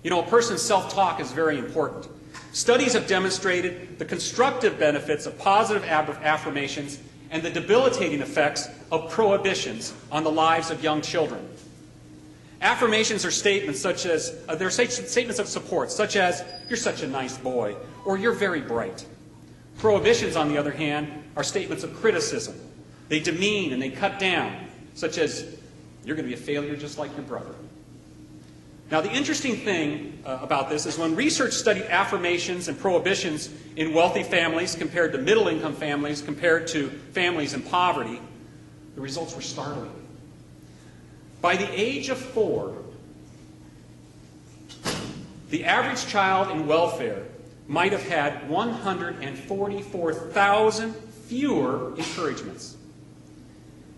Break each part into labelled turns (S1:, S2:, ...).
S1: You know, a person's self-talk is very important. Studies have demonstrated the constructive benefits of positive affirmations and the debilitating effects of prohibitions on the lives of young children. Affirmations are statements such as, they're statements of support, such as, "You're such a nice boy," or "You're very bright." Prohibitions, on the other hand, are statements of criticism. They demean and they cut down, such as, "You're going to be a failure just like your brother." Now, the interesting thing about this is when research studied affirmations and prohibitions in wealthy families compared to middle-income families, compared to families in poverty, the results were startling. By the age of 4, the average child in welfare might have had 144,000 fewer encouragements.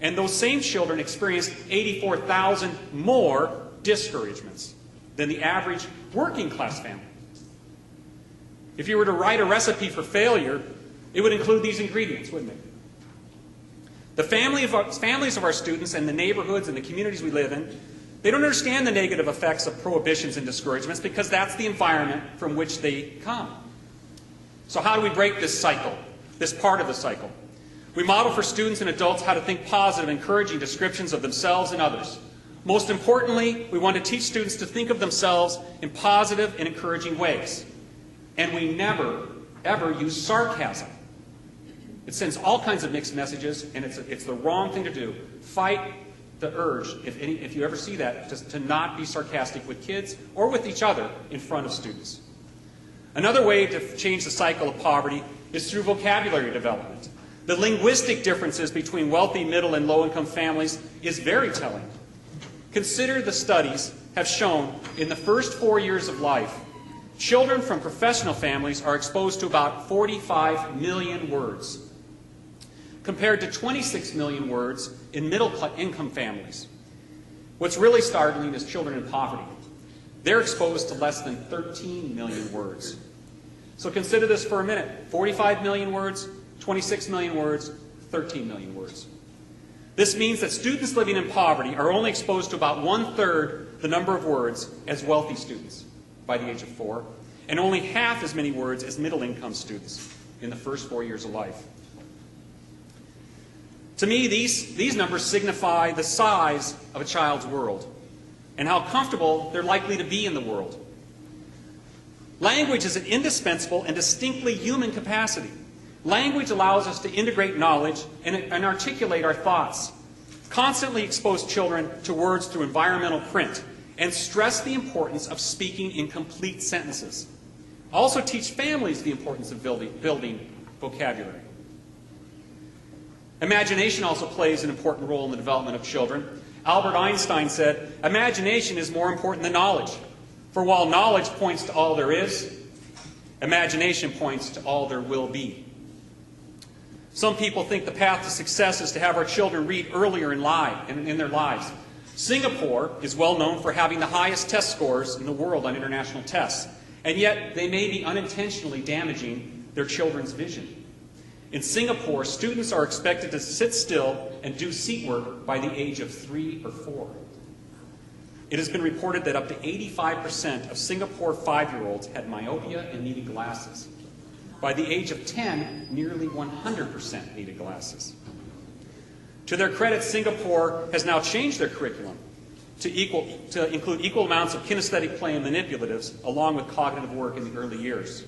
S1: And those same children experienced 84,000 more discouragements than the average working class family. If you were to write a recipe for failure, it would include these ingredients, wouldn't it? The families of our students and the neighborhoods and the communities we live in, they don't understand the negative effects of prohibitions and discouragements because that's the environment from which they come. So how do we break this cycle, this part of the cycle? We model for students and adults how to think positive, encouraging descriptions of themselves and others. Most importantly, we want to teach students to think of themselves in positive and encouraging ways. And we never, ever use sarcasm. It sends all kinds of mixed messages, and it's the wrong thing to do. Fight the urge, if you ever see that, to not be sarcastic with kids or with each other in front of students. Another way to change the cycle of poverty is through vocabulary development. The linguistic differences between wealthy, middle, and low-income families is very telling. Consider the studies have shown in the first 4 years of life, children from professional families are exposed to about 45 million words, compared to 26 million words in middle-income families. What's really startling is children in poverty. They're exposed to less than 13 million words. So consider this for a minute. 45 million words, 26 million words, 13 million words. This means that students living in poverty are only exposed to about 1/3 the number of words as wealthy students by the age of 4, and only half as many words as middle-income students in the first 4 years of life. To me, these numbers signify the size of a child's world and how comfortable they're likely to be in the world. Language is an indispensable and distinctly human capacity. Language allows us to integrate knowledge and articulate our thoughts. Constantly expose children to words through environmental print and stress the importance of speaking in complete sentences. Also teach families the importance of building vocabulary. Imagination also plays an important role in the development of children. Albert Einstein said, "Imagination is more important than knowledge. For while knowledge points to all there is, imagination points to all there will be." Some people think the path to success is to have our children read earlier in their lives. Singapore is well known for having the highest test scores in the world on international tests, and yet they may be unintentionally damaging their children's vision. In Singapore, students are expected to sit still and do seat work by the age of 3 or 4. It has been reported that up to 85% of Singapore 5-year-olds had myopia and needed glasses. By the age of 10, nearly 100% needed glasses. To their credit, Singapore has now changed their curriculum to include equal amounts of kinesthetic play and manipulatives, along with cognitive work in the early years.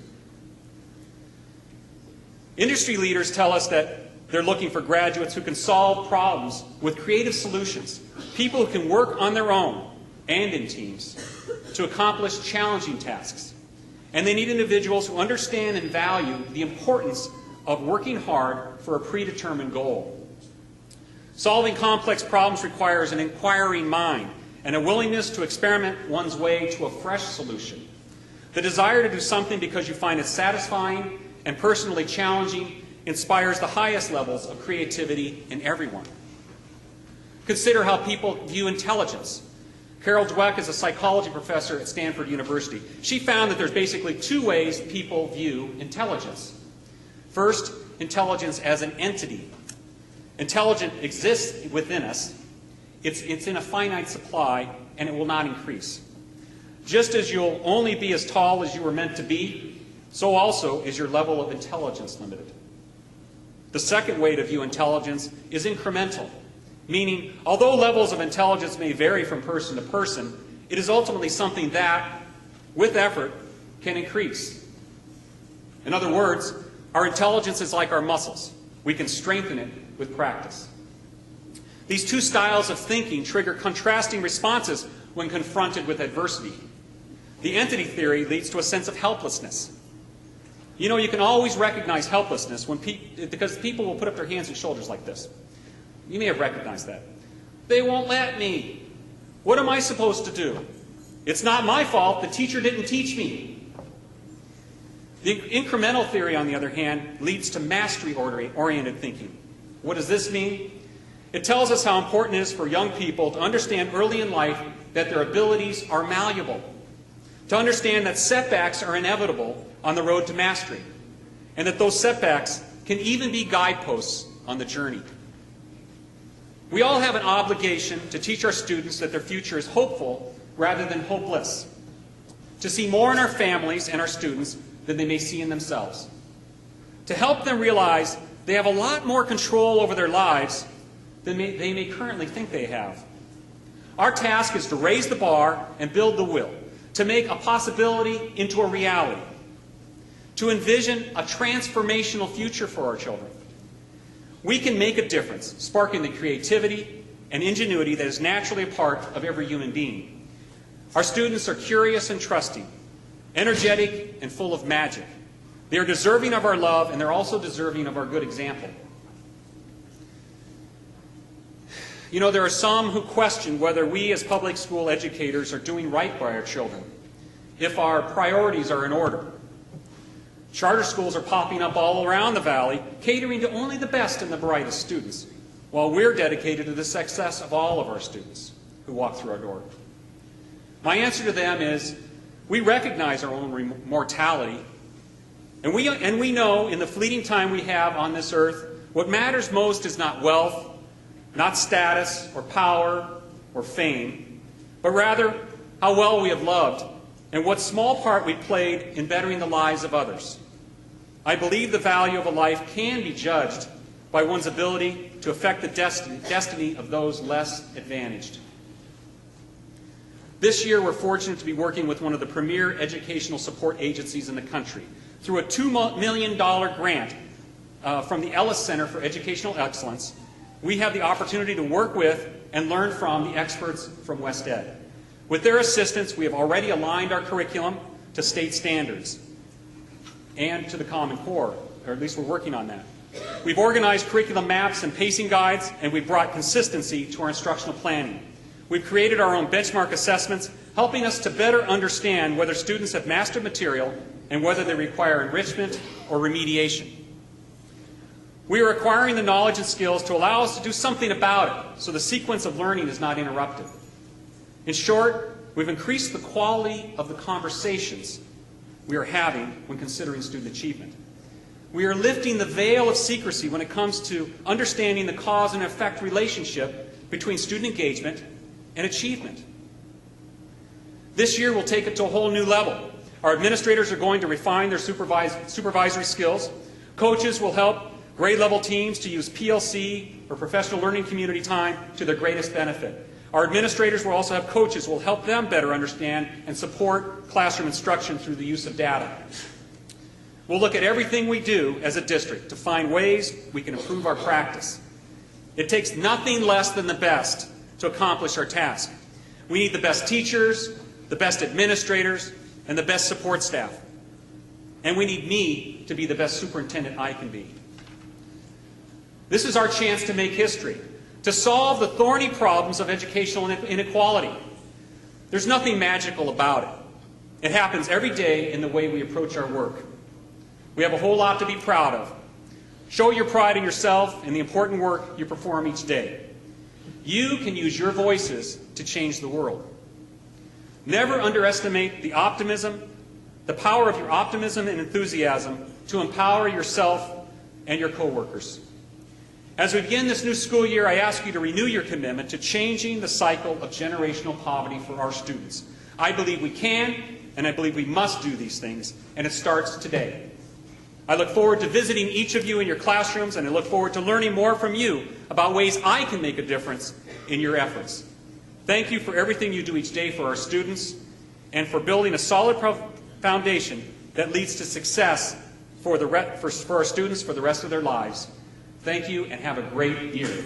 S1: Industry leaders tell us that they're looking for graduates who can solve problems with creative solutions, people who can work on their own and in teams to accomplish challenging tasks. And they need individuals who understand and value the importance of working hard for a predetermined goal. Solving complex problems requires an inquiring mind and a willingness to experiment one's way to a fresh solution. The desire to do something because you find it satisfying and personally challenging inspires the highest levels of creativity in everyone. Consider how people view intelligence. Carol Dweck is a psychology professor at Stanford University. She found that there's basically 2 ways people view intelligence. First, intelligence as an entity. Intelligence exists within us. It's in a finite supply, and it will not increase. Just as you'll only be as tall as you were meant to be, so also is your level of intelligence limited. The second way to view intelligence is incremental, meaning although levels of intelligence may vary from person to person, it is ultimately something that, with effort, can increase. In other words, our intelligence is like our muscles. We can strengthen it with practice. These two styles of thinking trigger contrasting responses when confronted with adversity. The entity theory leads to a sense of helplessness. You know, you can always recognize helplessness because people will put up their hands and shoulders like this. You may have recognized that. They won't let me. What am I supposed to do? It's not my fault. The teacher didn't teach me. The incremental theory, on the other hand, leads to mastery-oriented thinking. What does this mean? It tells us how important it is for young people to understand early in life that their abilities are malleable, to understand that setbacks are inevitable on the road to mastery, and that those setbacks can even be guideposts on the journey. We all have an obligation to teach our students that their future is hopeful rather than hopeless, to see more in our families and our students than they may see in themselves, to help them realize they have a lot more control over their lives than they may currently think they have. Our task is to raise the bar and build the will, to make a possibility into a reality, to envision a transformational future for our children. We can make a difference, sparking the creativity and ingenuity that is naturally a part of every human being. Our students are curious and trusting, energetic and full of magic. They are deserving of our love, and they're also deserving of our good example. You know, there are some who question whether we as public school educators are doing right by our children, if our priorities are in order. Charter schools are popping up all around the valley, catering to only the best and the brightest students, while we're dedicated to the success of all of our students who walk through our door. My answer to them is, we recognize our own mortality, and we know in the fleeting time we have on this earth, what matters most is not wealth, not status or power or fame, but rather how well we have loved and what small part we played in bettering the lives of others. I believe the value of a life can be judged by one's ability to affect the destiny of those less advantaged. This year, we're fortunate to be working with one of the premier educational support agencies in the country through a $2 million grant from the Ellis Center for Educational Excellence. We have the opportunity to work with and learn from the experts from West Ed. With their assistance, we have already aligned our curriculum to state standards and to the Common Core, or at least we're working on that. We've organized curriculum maps and pacing guides, and we've brought consistency to our instructional planning. We've created our own benchmark assessments, helping us to better understand whether students have mastered material and whether they require enrichment or remediation. We are acquiring the knowledge and skills to allow us to do something about it, so the sequence of learning is not interrupted. In short, we've increased the quality of the conversations we are having when considering student achievement. We are lifting the veil of secrecy when it comes to understanding the cause and effect relationship between student engagement and achievement. This year, we'll take it to a whole new level. Our administrators are going to refine their supervisory skills. Coaches will help grade level teams to use PLC or professional learning community time to their greatest benefit. Our administrators will also have coaches who will help them better understand and support classroom instruction through the use of data. We'll look at everything we do as a district to find ways we can improve our practice. It takes nothing less than the best to accomplish our task. We need the best teachers, the best administrators, and the best support staff. And we need me to be the best superintendent I can be. This is our chance to make history, to solve the thorny problems of educational inequality. There's nothing magical about it. It happens every day in the way we approach our work. We have a whole lot to be proud of. Show your pride in yourself and the important work you perform each day. You can use your voices to change the world. Never underestimate the optimism, the power of your optimism and enthusiasm to empower yourself and your coworkers. As we begin this new school year, I ask you to renew your commitment to changing the cycle of generational poverty for our students. I believe we can, and I believe we must do these things, and it starts today. I look forward to visiting each of you in your classrooms, and I look forward to learning more from you about ways I can make a difference in your efforts. Thank you for everything you do each day for our students and for building a solid foundation that leads to success for our students for the rest of their lives. Thank you, and have a great year.